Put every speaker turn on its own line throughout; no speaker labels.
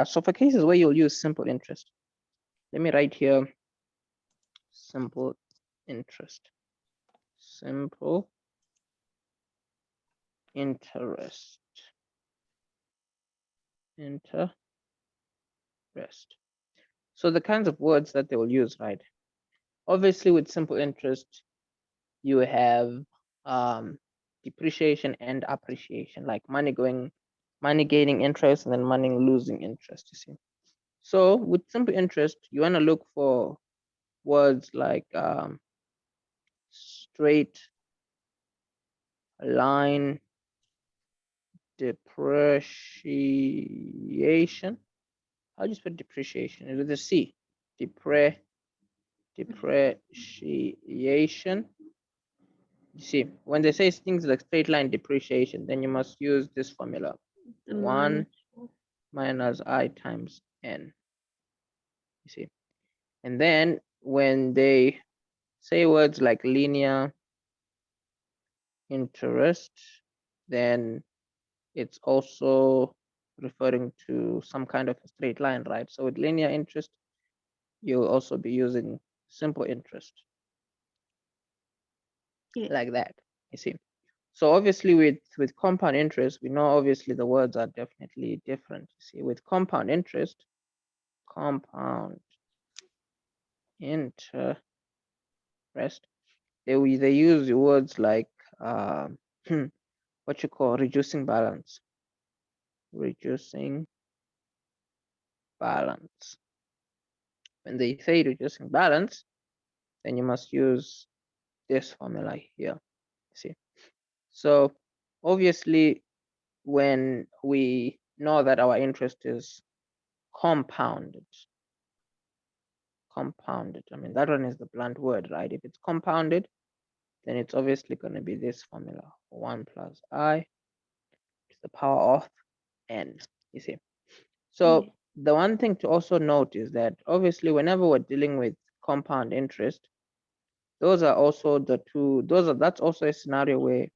So for cases where you'll use simple interest, let me write here simple interest. Simple interest. Interest. So the kinds of words that they will use, right? Obviously, with simple interest, you have depreciation and appreciation, like money gaining interest and then money losing interest, you see. So with simple interest, you want to look for words like straight line depreciation. How do you spell depreciation? Is with a C. Depreciation. You see, when they say things like straight line depreciation, then you must use this formula. 1 minus I times N. You see. And then when they say words like linear interest, then it's also referring to some kind of a straight line, right? So with linear interest, you'll also be using simple interest. Like that, you see. So obviously with compound interest, we know obviously the words are definitely different. You see, with compound interest, they use words like what you call reducing balance. Reducing balance. When they say reducing balance, then you must use this formula here. See, so obviously when we know that our interest is compounded, I mean, that one is the blunt word, right? If it's compounded, then it's obviously going to be this formula, 1 plus I to the power of N, you see. So the one thing to also note is that obviously whenever we're dealing with compound interest, those are also the two, that's also a scenario where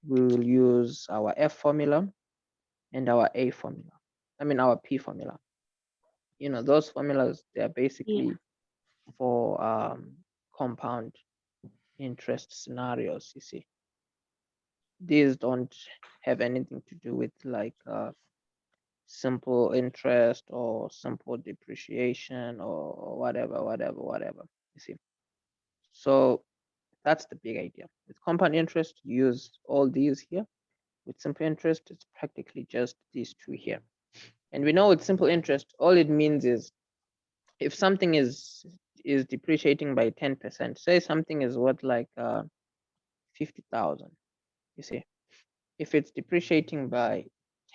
we will use our F formula and our A formula. I mean, our P formula. You know, those formulas, they're basically for compound interest scenarios, you see. These don't have anything to do with like simple interest or simple depreciation or whatever, you see. So that's the big idea. With compound interest, you use all these here. With simple interest, it's practically just these two here. And we know with simple interest, all it means is if something is depreciating by 10%, say something is worth like 50,000, you see. If it's depreciating by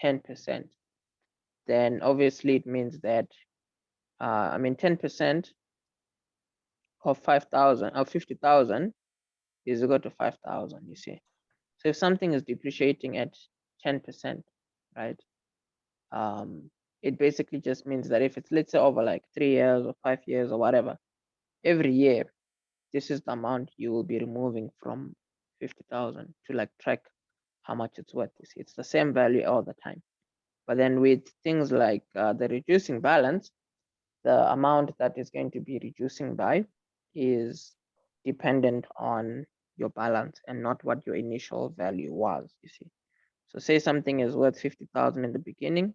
10%, then obviously it means that, I mean, 10% of 5,000 or 50,000 is equal to 5,000, you see. So if something is depreciating at 10%, right? It basically just means that if it's, let's say, over like 3 years or 5 years or whatever, every year, this is the amount you will be removing from 50,000 to like track how much it's worth. You see, it's the same value all the time. But then with things like the reducing balance, the amount that is going to be reducing by is dependent on your balance and not what your initial value was, you see. So say something is worth 50,000 in the beginning.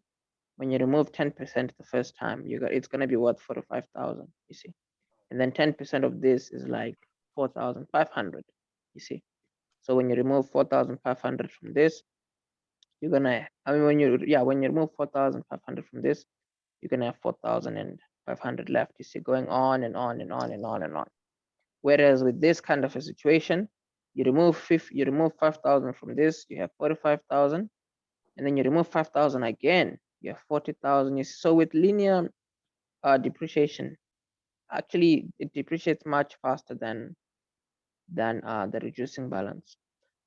When you remove 10% the first time, it's going to be worth 45,000, you see. And then 10% of this is like 4,500, you see. So when you remove 4,500 from this, you're gonna, I mean, when you remove 4,500 from this, you're gonna have 4,500 left, you see, going on and on and on and on and on. Whereas with this kind of a situation, you remove 5,000 from this, you have 45,000, and then you remove 5,000 again, you have 40,000. You see, so with linear depreciation, actually it depreciates much faster than the reducing balance.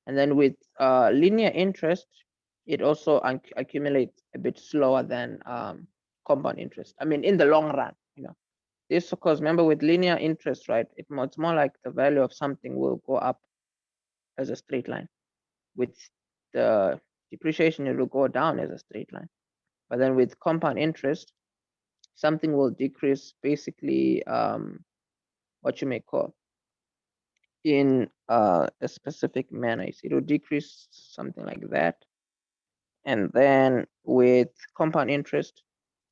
And then with linear interest, it also accumulates a bit slower than compound interest. I mean, in the long run, you know. This, of course, remember with linear interest, right? It's more like the value of something will go up as a straight line. With the depreciation, it will go down as a straight line. But then with compound interest, something will decrease basically what you may call in a specific manner. It will decrease something like that. And then with compound interest,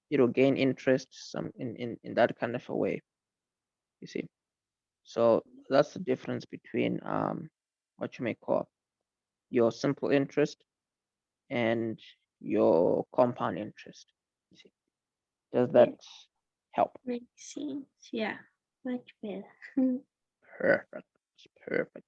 it'll gain interest some in that kind of a way. You see. So that's the difference between what you may call your simple interest and your compound interest. You see. Does that help?
Makes sense. Yeah, much better.
Perfect. Perfect.